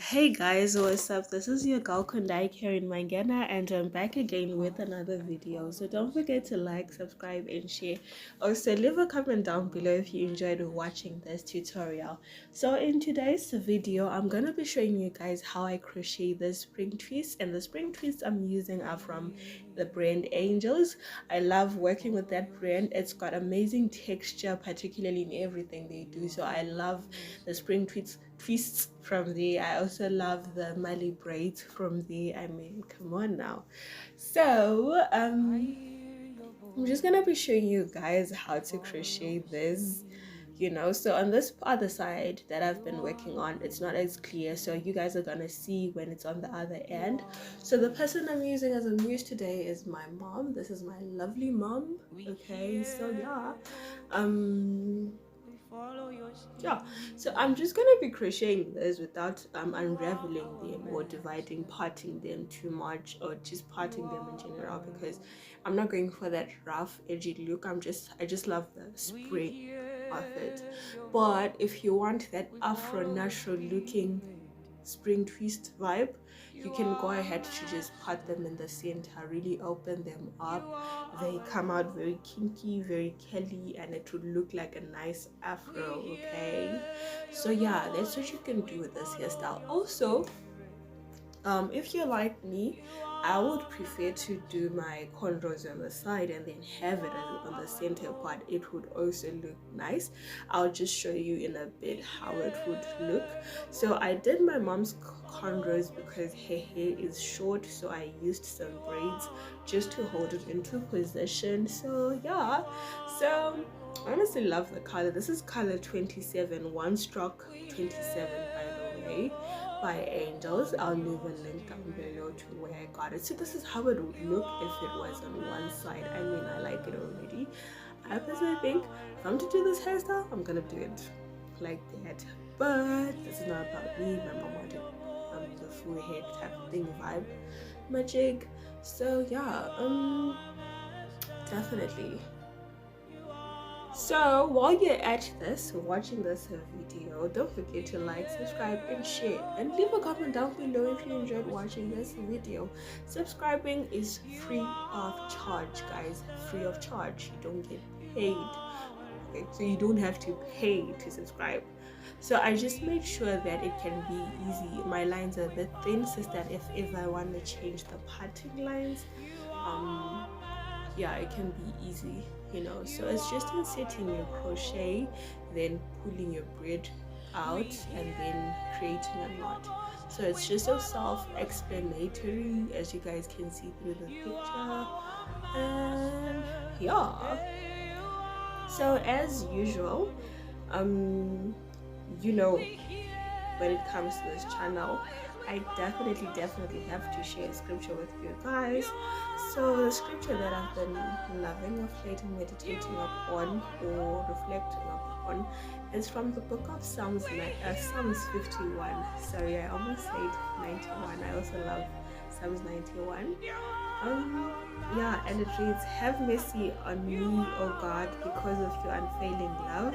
Hey guys, what's up? This is your girl Kondai Karen Mangana, and I'm back again with another video. So don't forget to like, subscribe, and share. Also, leave a comment down below if you enjoyed watching this tutorial. So in today's video, I'm gonna be showing you guys how I crochet the spring twists, and the spring twists I'm using are from the brand Angels. I love working with that brand. It's got amazing texture, particularly in everything they do. So I love the spring twists from there. I also love the Mali braids from there. I mean, come on now. So I'm just gonna be showing you guys how to crochet this, so on this other side that I've been working on, it's not as clear, so you guys are gonna see when it's on the other end. So the person I'm using as a muse today is my mom. This is my lovely mom. Okay, so yeah, so I'm just gonna be crocheting this without unraveling them or parting them too much, or just parting them in general, because I'm not going for that rough edgy look. I just love the spring of it. But if you want that afro natural looking spring twist vibe, you can go ahead to just part them in the center, really open them up. They come out very kinky, very curly, and it would look like a nice afro. Okay, so yeah, that's what you can do with this hairstyle. Also, if you're like me, I would prefer to do my cornrows on the side and then have it on the center part. It would also look nice. I'll just show you in a bit how it would look. So I did my mom's cornrows because her hair is short, so I used some braids just to hold it into position. So yeah, so I honestly love the color. This is color 27, one stroke 27, by the way, by Angels. I'll leave a link down below to where I got it. So this is how it would look if it was on one side. I mean, I like it already. I personally think if I'm to do this hairstyle, I'm gonna do it like that. But this is not about me. My mom wanted the full head type of thing vibe magic. So yeah, definitely. So while you're at this, watching this video, don't forget to like, subscribe, and share, and leave a comment down below if you enjoyed watching this video. Subscribing is free of charge, guys. Free of charge. You don't get paid. Okay, so you don't have to pay to subscribe. So I just made sure that it can be easy. My lines are a bit thin, so that if I want to change the parting lines, yeah, it can be easy, so it's just inserting your crochet, then pulling your braid out, and then creating a knot. So it's just so self-explanatory, as you guys can see through the picture. And yeah, so as usual, when it comes to this channel, I definitely have to share scripture with you guys. So the scripture that I've been loving of late and meditating upon or reflecting upon is from the book of Psalms 51. Sorry, I almost said 91. I also love Psalms 91. Yeah, and it reads, "Have mercy on me, O God, because of your unfailing love,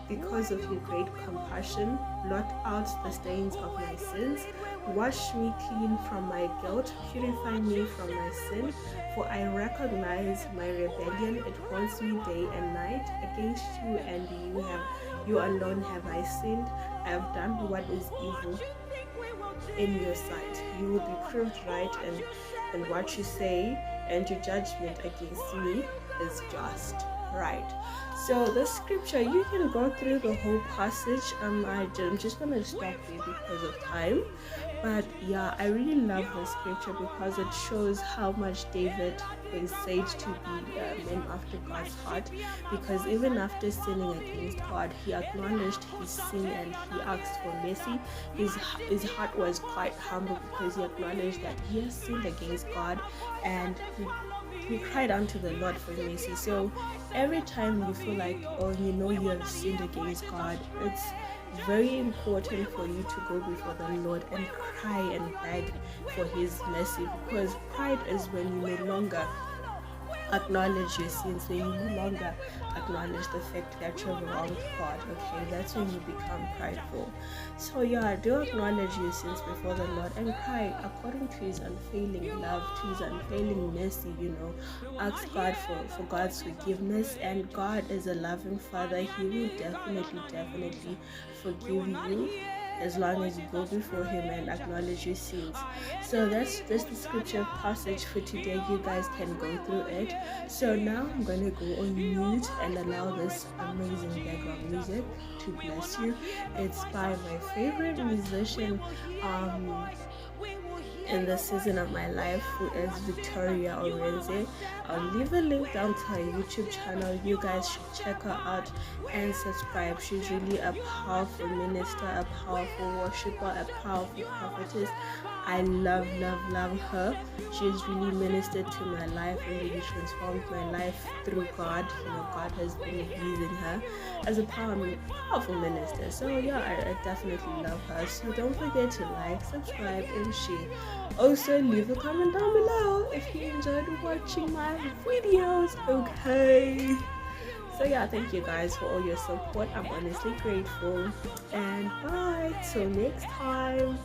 because of your great compassion. Blot out the stains of my sins. Wash me clean from my guilt. Purify me from my sin. For I recognize my rebellion. It haunts me day and night. Against you and you alone have I sinned. I have done what is evil in your sight. You will be proved right and what you say, and your judgment against me is just." Right. So the scripture, you can go through the whole passage. I'm just gonna stop there because of time. But yeah, I really love the scripture because it shows how much David is said to be a man after God's heart. Because even after sinning against God, he acknowledged his sin and he asked for mercy. His heart was quite humble because he acknowledged that he has sinned against God, and he cried unto the Lord for mercy. So every time you feel like, you have sinned against God, it's very important for you to go before the Lord and cry and beg for his mercy, because pride is when you no longer acknowledge your sins, where you no longer acknowledge the fact that you've wronged God. Okay, that's when you become prideful. So yeah, do acknowledge your sins before the Lord and cry according to his unfailing love, to his unfailing mercy. Ask God for God's forgiveness, and God is a loving Father. He will definitely forgive you as long as you go before him and acknowledge your sins. So that's just the scripture passage for today. You guys can go through it. So now I'm going to go on mute and allow this amazing background music to bless you. It's by my favorite musician in the season of my life, who is Victoria Orenze. I'll leave a link down to her YouTube channel. You guys should check her out and subscribe. She's really a powerful minister, a powerful worshiper, a powerful prophetess. I love her. She's really ministered to my life and really transformed my life through God. God has been using her as a powerful minister. So yeah, I definitely love her. So don't forget to like, subscribe, and share. Also, leave a comment down below if you enjoyed watching my videos. Okay. So yeah, thank you guys for all your support. I'm honestly grateful. And bye till next time.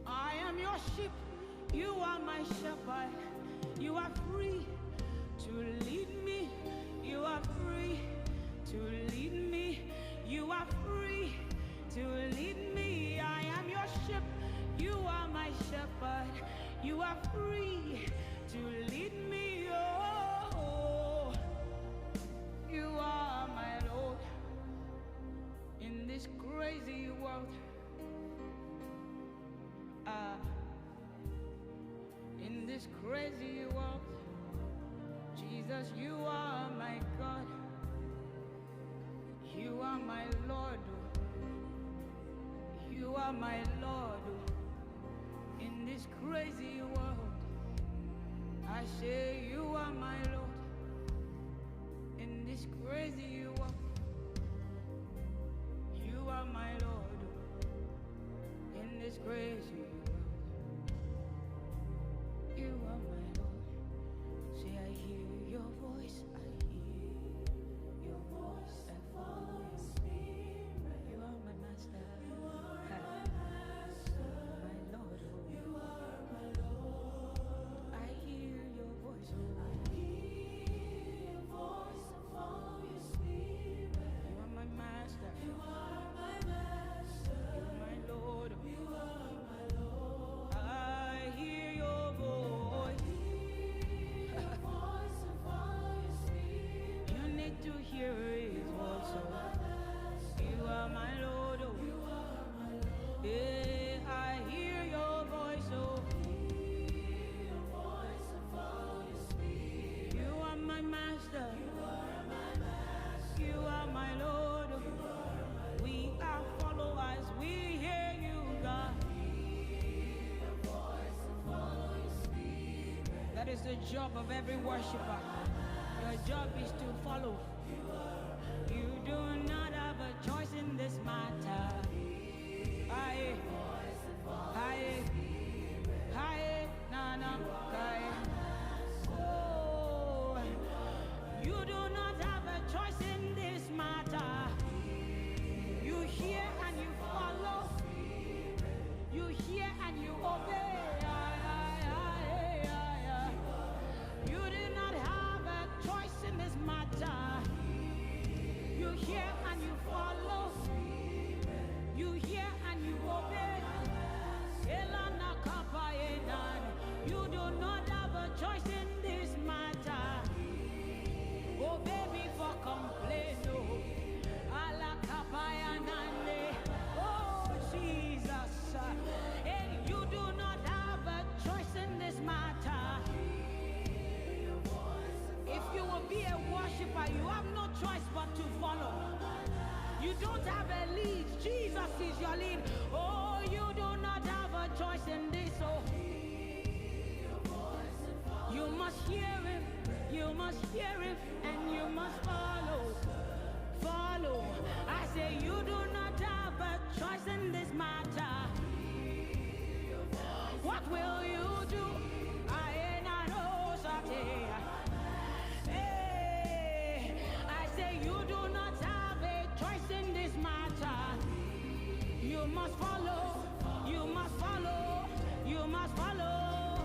I am your sheep, you are my shepherd. You are free to lead me. You are free to lead me. You are free to lead me. I am your sheep. You are my shepherd. You are free to lead me. Oh, you are my Lord in this crazy world. In this crazy world, Jesus, you are my God. You are my Lord. You are my Lord. In this crazy world, I say you are my Lord. In this crazy world, you are my Lord. In this crazy world, you are my Lord. Say I hear your voice. I hear your voice. I follow your spirit. You are my master. You are my master. My Lord. You are my Lord. I hear your voice. I hear your voice. I follow your spirit. You are my master. You are my master. You are my Lord. You are my Lord. I hear your voice. To hear his voice, you are my Lord, oh. You are my Lord. Yeah, I hear your voice, oh. Hear your voice and follow your spirit. You are my master. You are my master. You are my Lord. You are my Lord. We are followers. We hear you, God. Hear your voice and follow your spirit. That is the job of every worshiper. Your job is to follow. You do not have a choice in this matter. Aye, aye, aye, na na, aye. Oh, you do not have a choice in this matter. You hear and you follow. You hear and you obey. You hear and you follow. You hear and you obey. You do not have a choice in this matter. Obey before complain. Oh Jesus, and you do not have a choice in this matter. If you will be a worshiper, you have no choice but to follow. You don't have a lead. Jesus is your lead. Oh, you do not have a choice in this. Oh, you must hear him. You must hear him, and you must follow. Follow. I say you do not have a choice in this matter. What will you do? I ain't know something. You must follow, you must follow, you must follow.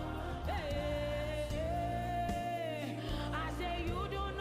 Hey, I say you do